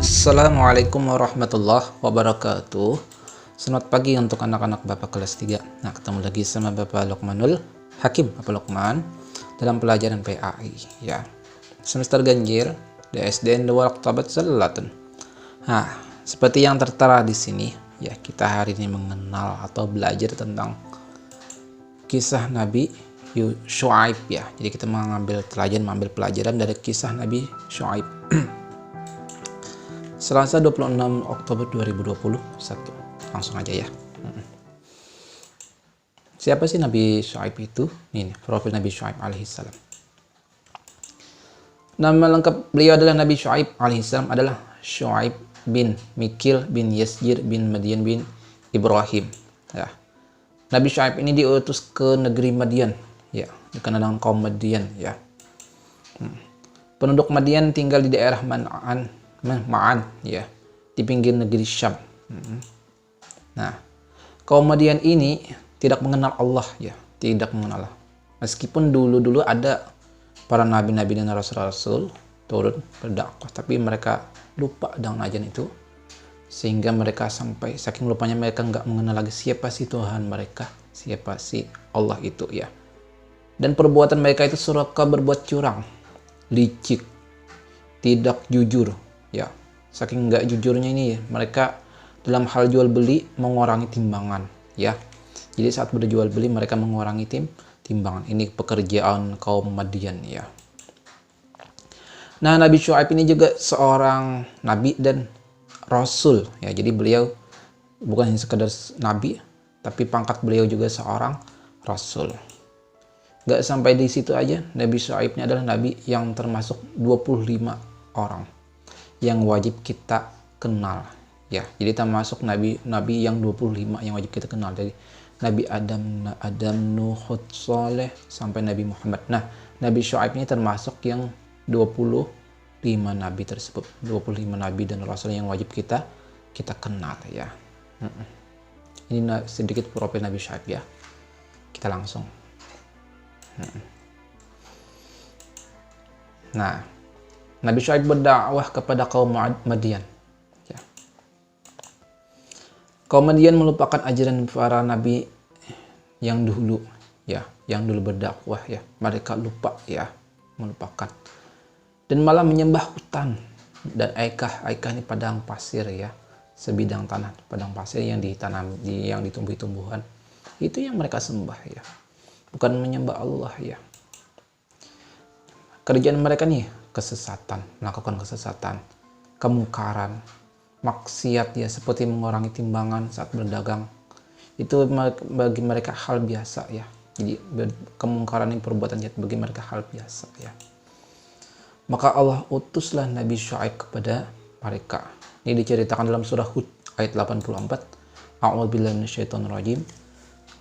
Assalamualaikum warahmatullahi wabarakatuh. Selamat pagi untuk anak-anak Bapak kelas 3. Nah, ketemu lagi sama Bapak Luqmanul Hakim, Bapak Luqman, dalam pelajaran PAI ya. Semester ganjil di SDN Dua Oktober Selatun. Nah, seperti yang tertera di sini ya, kita hari ini mengenal atau belajar tentang kisah Nabi Syuaib ya. Jadi kita mengambil pelajaran dari kisah Nabi Syuaib. Selasa 26 Oktober 2021. Langsung aja ya. Siapa sih Nabi Syuaib itu? Ini profil Nabi Syuaib alaihissalam. Nama lengkap beliau adalah Nabi Syuaib alaihissalam adalah Syuaib bin Mikil bin Yasjir bin Madian bin Ibrahim. Ya. Nabi Syuaib ini diutus ke negeri Madian, ya, dikenal dengan kaum Madian, ya. Penduduk Madian tinggal di daerah Ma'an, ya, di pinggir negeri Syam. Nah, kaum Madian ini tidak mengenal Allah, ya, tidak mengenal Allah. Meskipun dulu ada para nabi-nabi dan rasul-rasul turun berdakwah, tapi mereka lupa dengan ajaran itu, sehingga mereka sampai saking lupanya mereka nggak mengenal lagi siapa sih Tuhan mereka, siapa sih Allah itu, ya. Dan perbuatan mereka itu suka berbuat curang, licik, tidak jujur, ya. Saking nggak jujurnya ini, mereka dalam hal jual beli mengurangi timbangan, ya. Jadi saat berjual beli mereka mengurangi timbangan. Ini pekerjaan kaum Madian, ya. Nah, Nabi Syuaib ini juga seorang nabi dan rasul, ya. Jadi beliau bukan hanya sekedar nabi, tapi pangkat beliau juga seorang rasul. Nggak sampai di situ aja, Nabi Syuaib ini adalah nabi yang termasuk 25 orang yang wajib kita kenal, ya. Jadi termasuk nabi yang 25 yang wajib kita kenal, dari Nabi Adam, Nuh, Hud, Saleh sampai Nabi Muhammad. Nah, Nabi Syuaib ini termasuk yang 25 nabi tersebut, 25 nabi dan rasul yang wajib kita kenal, ya. Ini sedikit profil Nabi Syuaib, ya. Kita langsung. Nah, Nabi Syuaib berdakwah kepada kaum Madian. Ya. Kaum Madian melupakan ajaran para nabi yang dulu, ya, yang dulu berdakwah, ya. Mereka lupa, ya, melupakan, dan malah menyembah hutan dan aikah ini padang pasir, ya, sebidang tanah padang pasir yang ditanam, yang ditumbuhi tumbuhan. Itu yang mereka sembah, ya, bukan menyembah Allah, ya. Kerjaan mereka nih kesesatan, melakukan kesesatan, kemungkaran, maksiat, ya, seperti mengurangi timbangan saat berdagang. Itu bagi mereka hal biasa, ya. Jadi kemungkaran ini perbuatan jahat bagi mereka hal biasa, ya. Maka Allah utuslah Nabi Syuaib kepada mereka. Ini diceritakan dalam surah Hud ayat 84. A'udzubillahi minasyaitonirrajim.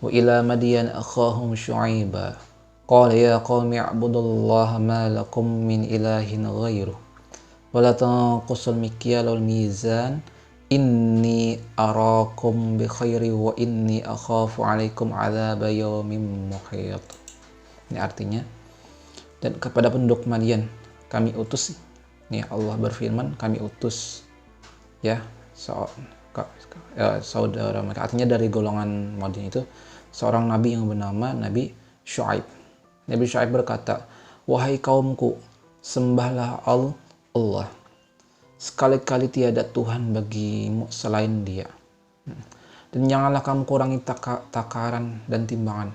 Wa ila Madyan akhahum Syuaiba qala ya qaumi i'budullaha ma lakum min ilahin ghairuh wa la tanqusul mikyal wal mizan inni arakum bi khairi wa inni akhafu alaikum adzab yaumin muhit. Ini artinya, dan kepada penduduk Madian kami utus, nih Allah berfirman, kami utus, ya, saudara mereka, artinya dari golongan Madian itu seorang nabi yang bernama Nabi Syuaib. Nabi Syuaib berkata, wahai kaumku, sembahlah Allah, sekali-kali tiada Tuhan bagimu selain Dia, dan janganlah kamu kurangi takaran dan timbangan.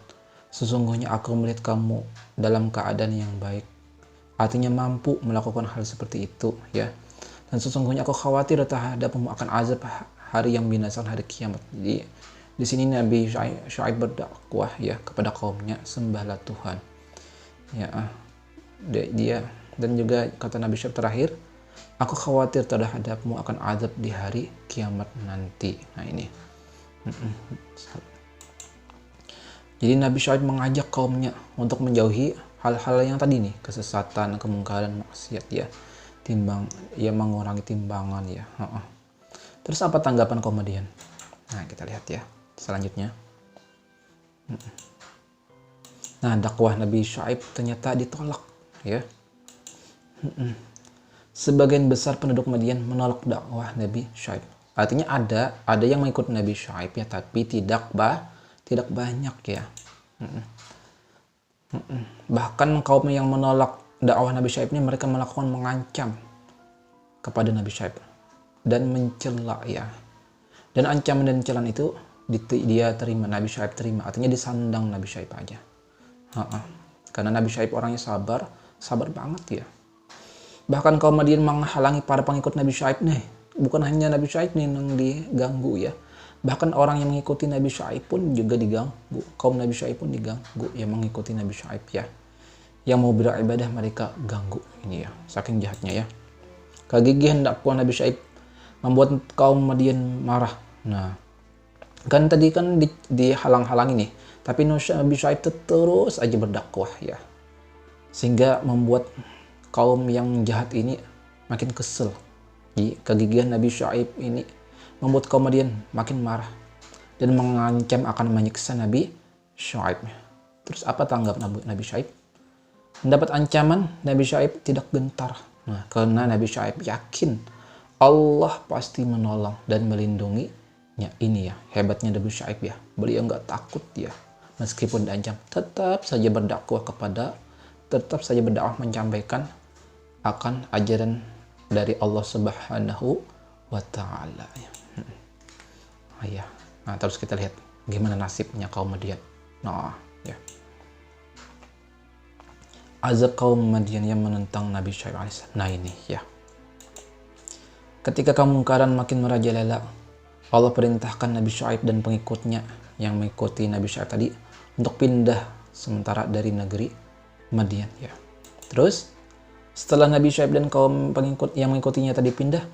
Sesungguhnya aku melihat kamu dalam keadaan yang baik, artinya mampu melakukan hal seperti itu, ya. Dan sesungguhnya aku khawatir terhadapmu akan azab hari yang binasa, hari kiamat. Jadi di sini Nabi Syuaib berdakwah, ya, kepada kaumnya, sembahlah Tuhan, ya. Dia dan juga kata Nabi Syuaib terakhir, aku khawatir terhadapmu akan azab di hari kiamat nanti. Nah, ini. Jadi Nabi Syuaib mengajak kaumnya untuk menjauhi hal-hal yang tadi nih, kesesatan, kemungkaran, maksiat, ya, mengurangi timbangan, ya. Terus apa tanggapan kaum Madian? Nah, kita lihat, ya, selanjutnya. Nah, dakwah Nabi Syuaib ternyata ditolak, ya. sebagian besar penduduk Madian menolak dakwah Nabi Syuaib. Artinya ada yang mengikuti Nabi Syuaib ya, tapi tidak banyak ya. Bahkan kaum yang menolak dakwah Nabi Syuaib ini mereka melakukan mengancam kepada Nabi Syuaib dan mencela ya. Dan ancaman dan celaan itu dia terima, Nabi Syuaib terima. Artinya disandang Nabi Syuaib aja. Karena Nabi Syuaib orangnya sabar banget ya. Bahkan kaum Madian menghalangi para pengikut Nabi Syuaib nih. Bukan hanya Nabi Syuaib nih yang diganggu ya. Bahkan orang yang mengikuti Nabi Syuaib pun juga diganggu. Kaum Nabi Syuaib pun diganggu yang mengikuti Nabi Syuaib ya. Yang mau beribadah mereka ganggu ini ya. Saking jahatnya ya. Kegigihan dakwah Nabi Syuaib membuat kaum Madian marah. Nah, kan tadi kan dihalang-halangi nih. Tapi Nabi Syuaib terus aja berdakwah ya. Sehingga membuat kaum yang jahat ini makin kesel. Jadi kegigihan Nabi Syuaib ini membuat kaum Madian makin marah dan mengancam akan menyiksa Nabi Syuaib. Terus apa tanggap Nabi Syuaib? Mendapat ancaman, Nabi Syuaib tidak gentar. Nah, karena Nabi Syuaib yakin Allah pasti menolong dan melindunginya. Ini ya hebatnya Nabi Syuaib ya. Beliau nggak takut ya. Meskipun diancam, tetap saja berdakwah menyampaikan akan ajaran dari Allah Subhanahu wa Ta'ala ya. Ya. Nah, terus kita lihat gimana nasibnya kaum Madian. Nah, ya. Azab kaum Madian yang menentang Nabi Syuaib alaihissalam. Nah ini ya. Ketika kemungkaran makin merajalela, Allah perintahkan Nabi Syuaib dan pengikutnya yang mengikuti Nabi Syuaib tadi untuk pindah sementara dari negeri Madian ya. Terus setelah Nabi Syuaib dan kaum pengikut yang mengikutinya tadi pindah,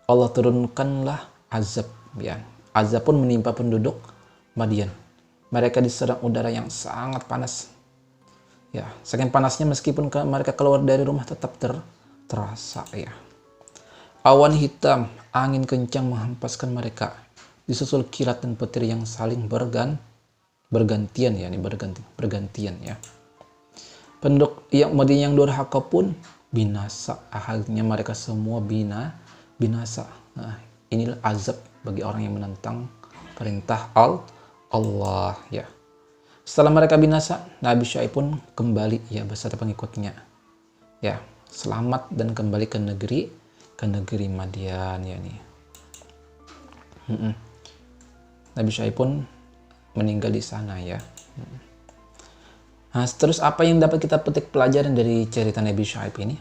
Allah turunkanlah azab ya. Azab pun menimpa penduduk Madian. Mereka diserang udara yang sangat panas. Ya, saking panasnya meskipun mereka keluar dari rumah tetap terasa ya. Awan hitam, angin kencang menghempaskan mereka. Disusul kilat dan petir yang saling bergantian ya, bergantian ya. Penduduk yang Madian yang durhaka pun binasa. Akhirnya mereka semua binasa. Nah, inilah azab bagi orang yang menentang perintah Allah ya. Setelah mereka binasa, Nabi Syuaib pun kembali ya beserta pengikutnya. Ya, selamat dan kembali ke negeri Madian ya nih. Nabi Syuaib pun meninggal di sana ya. Nah, terus apa yang dapat kita petik pelajaran dari cerita Nabi Syuaib ini?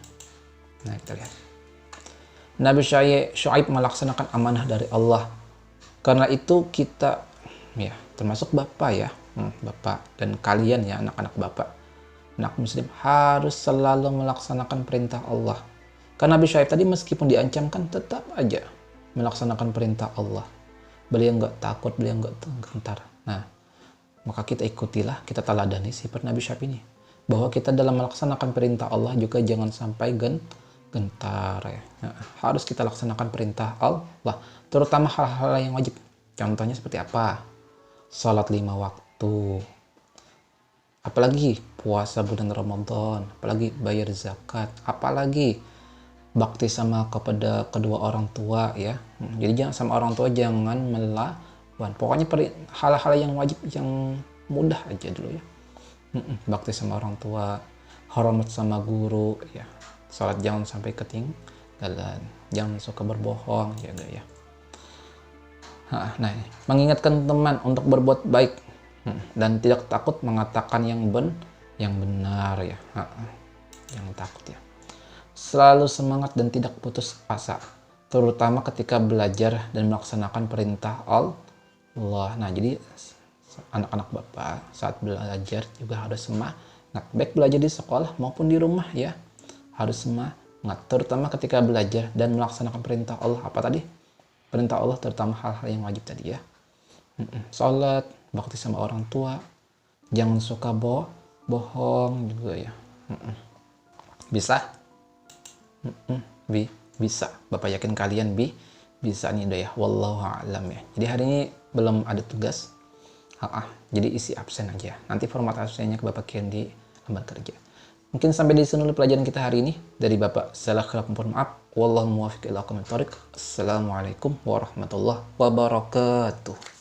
Nah, kita lihat. Nabi Syuaib melaksanakan amanah dari Allah. Karena itu kita ya, termasuk Bapak ya, Bapak dan kalian ya, anak-anak Bapak, anak muslim harus selalu melaksanakan perintah Allah. Karena Nabi Syuaib tadi meskipun diancamkan tetap aja melaksanakan perintah Allah. Beliau nggak takut, beliau nggak gentar. Nah, maka kita ikutilah, kita teladani sifat Nabi Syuaib ini. Bahwa kita dalam melaksanakan perintah Allah juga jangan sampai gentar ya. Nah, harus kita laksanakan perintah Allah, terutama hal-hal yang wajib. Contohnya seperti apa? Salat 5 waktu. Apalagi puasa bulan Ramadan, apalagi bayar zakat, apalagi bakti sama kepada kedua orang tua ya. Jadi jangan sama orang tua jangan melawan. Pokoknya hal-hal yang wajib yang mudah aja dulu ya. Bakti sama orang tua, hormat sama guru ya. Salat jangan sampai ketinggalan, jangan suka berbohong jaga ya. Nah, mengingatkan teman untuk berbuat baik dan tidak takut mengatakan yang benar ya. Jangan takut ya. Selalu semangat dan tidak putus asa, terutama ketika belajar dan melaksanakan perintah Allah. Nah, jadi anak-anak Bapak saat belajar juga harus semangat, baik belajar di sekolah maupun di rumah ya. Harus semangat, terutama ketika belajar dan melaksanakan perintah Allah. Apa tadi? Perintah Allah terutama hal-hal yang wajib tadi ya. Salat, bakti sama orang tua, jangan suka bohong juga ya. Bisa? Bisa. Bapak yakin kalian bisa nih udah ya. Wallahu a'lam ya. Jadi hari ini belum ada tugas. Jadi isi absen aja. Nanti format absennya ke Bapak kirim di lembar kerja. Mungkin sampai di sini dulu pelajaran kita hari ini dari Bapak. Salah khilaf, mohon maaf. Wallahu muwaffiq ila aqwamit thoriq. Assalamualaikum warahmatullahi wabarakatuh.